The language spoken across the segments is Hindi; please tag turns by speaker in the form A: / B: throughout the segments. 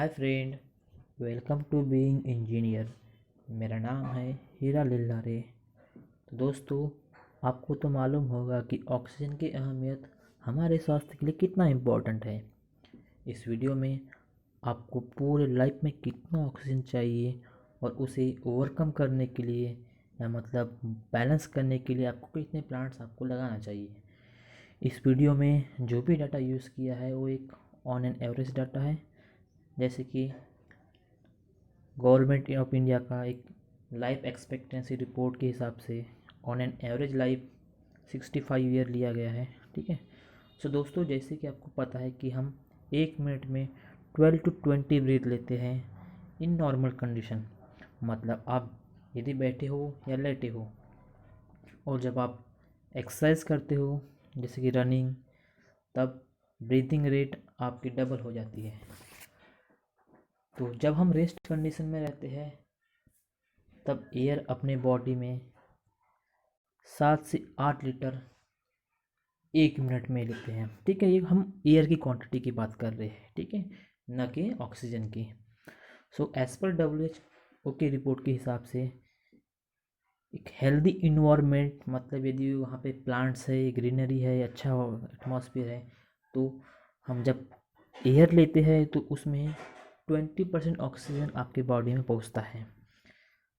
A: Hi friend, welcome to being engineer. मेरा नाम है हीरा लिल्लारे। तो दोस्तों, आपको तो मालूम होगा कि ऑक्सीजन की अहमियत हमारे स्वास्थ्य के लिए कितना इम्पोर्टेंट है। इस वीडियो में आपको पूरे लाइफ में कितना ऑक्सीजन चाहिए और उसे ओवरकम करने के लिए या मतलब बैलेंस करने के लिए आपको कितने प्लांट्स आपको लगाना चाहिए। इस वीडियो में जो भी डाटा यूज़ किया है वो एक ऑन एन एवरेज डाटा है, जैसे कि गवर्नमेंट ऑफ इंडिया का एक लाइफ एक्सपेक्टेंसी रिपोर्ट के हिसाब से on an average life 65 year लिया गया है। ठीक है। सो दोस्तों, जैसे कि आपको पता है कि हम 1 मिनट में 12 to 20 ब्रीथ लेते हैं इन नॉर्मल कंडीशन। मतलब आप यदि बैठे हो या लेटे हो, और जब आप एक्सरसाइज करते हो जैसे कि रनिंग, तब ब्रीथिंग रेट आपकी डबल हो जाती है। तो जब हम रेस्ट कंडीशन में रहते हैं तब एयर अपने बॉडी में 7 से 8 लीटर 1 मिनट में लेते हैं। ठीक है, ये हम एयर की क्वांटिटी की बात कर रहे हैं, ठीक है, न कि ऑक्सीजन की। सो एज पर WHO की रिपोर्ट के हिसाब से एक हेल्दी इन्वायरमेंट, मतलब यदि वहाँ पे प्लांट्स है, ग्रीनरी है, अच्छा एटमॉस्फेयर है, तो हम जब एयर लेते हैं तो उसमें 20% ऑक्सीजन आपके बॉडी में पहुँचता है।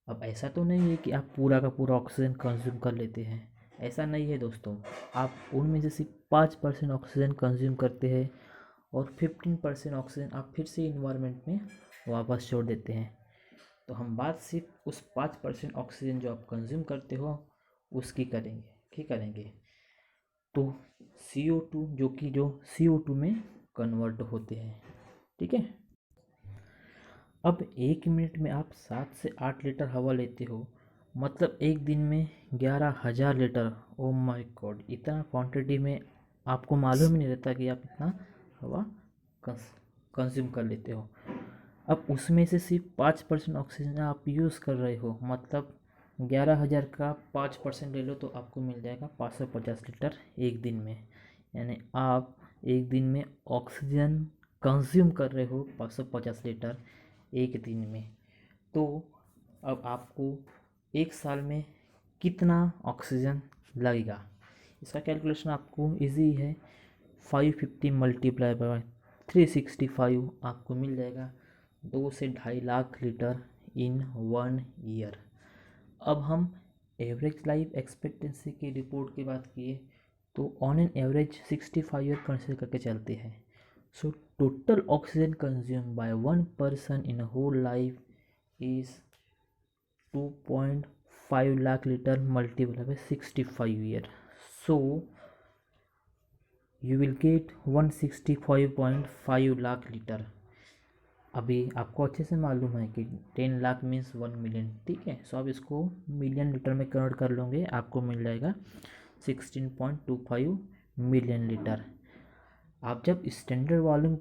A: अब ऐसा तो नहीं है कि आप पूरा का पूरा ऑक्सीजन कंज्यूम कर लेते हैं, ऐसा नहीं है दोस्तों। आप उनमें से सिर्फ 5% ऑक्सीजन कंज्यूम करते हैं और 15% ऑक्सीजन आप फिर से इन्वायरमेंट में वापस छोड़ देते हैं। तो हम बात सिर्फ उस 5% ऑक्सीजन जो आप कंज्यूम करते हो उसकी करेंगे। तो CO2 जो CO2 में कन्वर्ट होते हैं। ठीक है। अब 1 मिनट में आप 7 से 8 लीटर हवा लेते हो, मतलब एक दिन में 11,000 लीटर। ओ माय गॉड, इतना क्वांटिटी में आपको मालूम ही नहीं रहता कि आप इतना हवा कंज्यूम कर लेते हो। अब उसमें से सिर्फ 5% ऑक्सीजन आप यूज़ कर रहे हो, मतलब 11,000 का 5% ले लो तो आपको मिल जाएगा 550 लीटर एक दिन में। यानी आप एक दिन में ऑक्सीजन कंज्यूम कर रहे हो 550 लीटर एक दिन में। तो अब आपको एक साल में कितना ऑक्सीजन लगेगा, इसका कैलकुलेशन आपको इजी है। 550 मल्टीप्लाई बाय 365 आपको मिल जाएगा 2 से 2.5 लाख लीटर इन 1 ईयर। अब हम एवरेज लाइफ एक्सपेक्टेंसी की रिपोर्ट की बात किए तो on an average 65 year consider करके चलते हैं। So total oxygen consume by one person in whole life is 2.5 lakh liter multiplied by 65 year. So you will get 165.5 lakh litre. अभी आपको अच्छे से मालूम है कि 10 लाख मीन्स 1 मिलियन। ठीक है, सो आप इसको मिलियन लीटर में कन्वर्ट कर लोगे, आपको मिल जाएगा 16.25 मिलियन लीटर। आप जब स्टैंडर्ड वॉल्यूम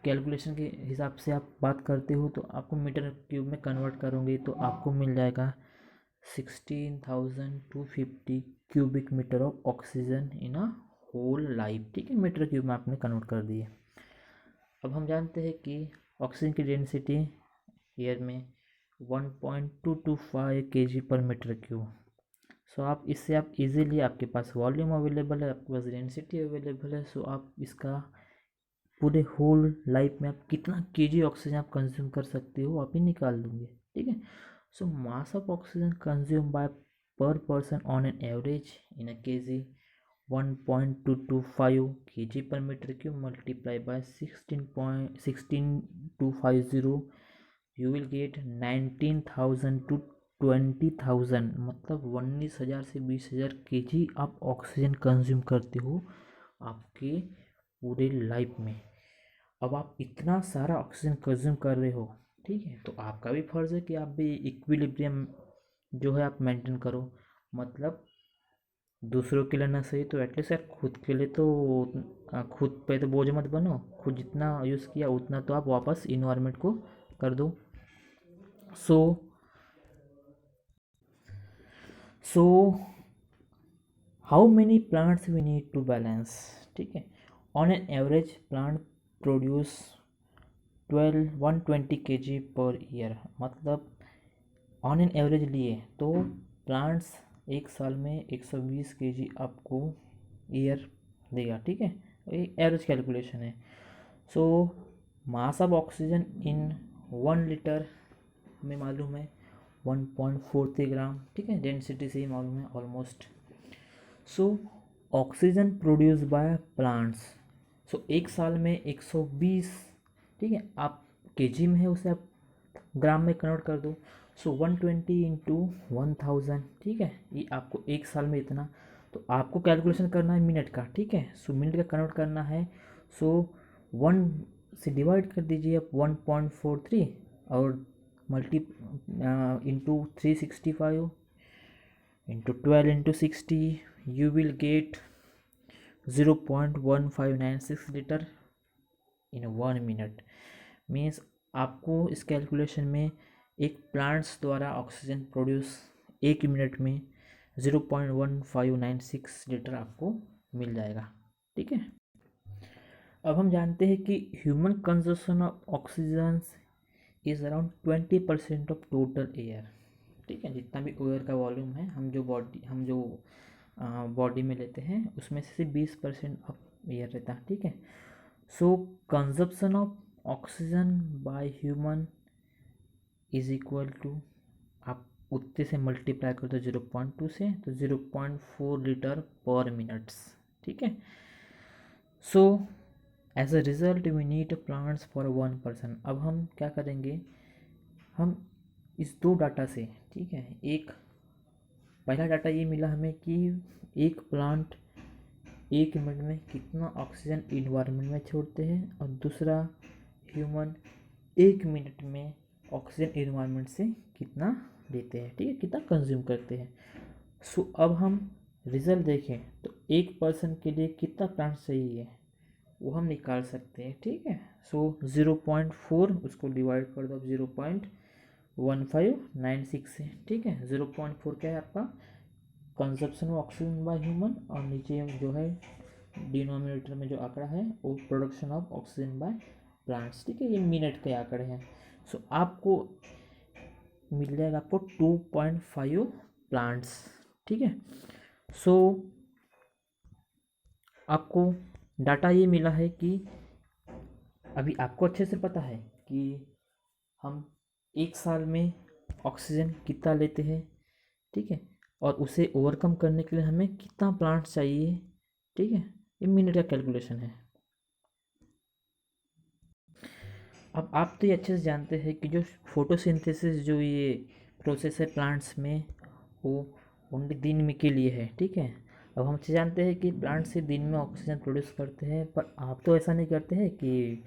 A: कैलकुलेशन के हिसाब से आप बात करते हो तो आपको मीटर क्यूब में कन्वर्ट करोगे तो आपको मिल जाएगा 16,250 cubic metre of oxygen in a whole life. ठीक है, मीटर क्यूब में आपने कन्वर्ट कर दिए। अब हम जानते हैं कि ऑक्सीजन की डेंसिटी एयर में 1.225 kg पर मीटर क्यूब। सो आप इससे आप इजीली, आपके पास वॉल्यूम अवेलेबल है, आपके पास डेंसिटी अवेलेबल है, सो आप इसका पूरे होल लाइफ में आप कितना केजी ऑक्सीजन आप कंज्यूम कर सकते हो आप ही निकाल दोगे। ठीक है। So mass of oxygen consume by per person on an average in a kg 1.225 kg per meter cube multiplied by 16250, you will get 19,000 to 20,000, मतलब 19,000 से 20,000 kg आप ऑक्सीजन कंज्यूम करते हो आपके पूरे लाइफ में। अब आप इतना सारा ऑक्सीजन कंज्यूम कर रहे हो, ठीक है, तो आपका भी फर्ज है कि आप भी इक्विलिब्रियम जो है आप मेंटेन करो। मतलब दूसरों के लिए ना सही तो एटलीस्ट यार खुद के लिए तो खुद पे तो बोझ मत बनो। खुद जितना यूज़ किया उतना तो आप वापस इन्वायरमेंट को कर दो। So so how many plants we need to balance. ठीक है, on an average plant produce 120 kg per year, मतलब ऑन एन एवरेज लिए तो प्लांट्स एक साल में 120 kg आपको ईयर देगा, ठीक है। ये एवरेज कैलकुलेशन है। So mass of oxygen in 1 litre में मालूम है 1.43 ग्राम, ठीक है, डेंसिटी से ही मालूम है almost. So oxygen produce by plants, so एक साल में 120, ठीक है, आप केजी में है उसे आप ग्राम में कन्वर्ट कर दो। सो 120 इंटू 1000, ठीक है, ये आपको एक साल में इतना। तो आपको कैलकुलेशन करना है मिनट का, ठीक है। सो मिनट का कन्वर्ट करना है, सो 1 से डिवाइड कर दीजिए आप 1.43 और multi into 365 into 12 into 60, you will get 0.1596 litre in 1 minute. Means आपको इस कैलकुलेशन में एक प्लांट्स द्वारा ऑक्सीजन प्रोड्यूस 1 मिनट में 0.1596 लीटर आपको मिल जाएगा, ठीक है। अब हम जानते हैं कि human consumption of oxygen is around 20% of total air, ठीक है। जितना भी एयर का वॉल्यूम है, हम जो बॉडी में लेते हैं उसमें से 20% ऑफ एयर रहता है, ठीक है। So consumption of oxygen by human is equal to, आप उतने से मल्टीप्लाई कर दो 0.2 से, तो 0.4 लीटर पर मिनट्स, ठीक है। So as a result we need plants for 1 person. अब हम क्या करेंगे, हम इस दो डाटा से, ठीक है, एक पहला डाटा ये मिला हमें कि एक प्लांट 1 मिनट में कितना ऑक्सीजन इन्वायरमेंट में छोड़ते हैं, और दूसरा ह्यूमन 1 मिनट में ऑक्सीजन इन्वायरमेंट से कितना लेते हैं, ठीक है, कितना कंज्यूम करते हैं। सो अब हम रिजल्ट देखें तो एक पर्सन के लिए कितना प्लांट चाहिए वो हम निकाल सकते हैं, ठीक है। सो 0.4 उसको डिवाइड कर दो 0.1596 से, ठीक है। 0.4 क्या है आपका consumption of oxygen by human, और नीचे जो है डिनोमिनेटर में जो आंकड़ा है वो production of oxygen by plants, ठीक है। ये मिनट के आंकड़े हैं। सो आपको मिल जाएगा आपको 2.5 प्लांट्स, ठीक है। सो आपको डाटा ये मिला है कि अभी आपको अच्छे से पता है कि हम एक साल में ऑक्सीजन कितना लेते हैं, ठीक है, और उसे ओवरकम करने के लिए हमें कितना प्लांट चाहिए, ठीक है। ये मिनट का कैलकुलेशन है। अब आप तो ये अच्छे से जानते हैं कि जो फोटोसिंथेसिस जो ये प्रोसेस है प्लांट्स में, वो ओनली दिन में के लिए है, ठीक है। अब हम अच्छे जानते हैं कि प्लांट्स से दिन में ऑक्सीजन प्रोड्यूस करते हैं, पर आप तो ऐसा नहीं करते हैं कि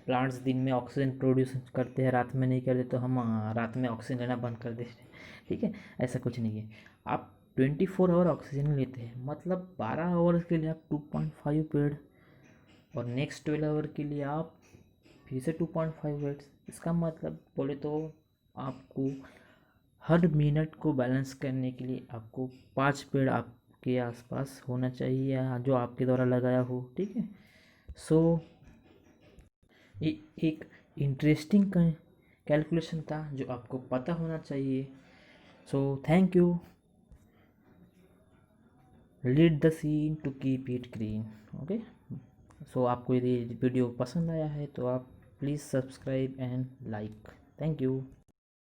A: प्लांट्स दिन में ऑक्सीजन प्रोड्यूस करते हैं, रात में नहीं करते, तो हम रात में ऑक्सीजन लेना बंद कर देते हैं, ठीक है। ऐसा कुछ नहीं है। आप 24 आवर ऑक्सीजन लेते हैं, मतलब 12 आवर्स के लिए आप 2.5 पेड़, और नेक्स्ट 12 आवर के लिए आप फिर से 2.5 पेड़। इसका मतलब बोले तो आपको हर मिनट को बैलेंस करने के लिए आपको 5 पेड़ आपके आसपास होना चाहिए, या जो आपके द्वारा लगाया हो, ठीक है। सो ये एक इंटरेस्टिंग कैलकुलेशन था जो आपको पता होना चाहिए। So thank you, lead the scene to keep it green, okay. So आपको यदि वीडियो पसंद आया है तो आप please subscribe and like. Thank you.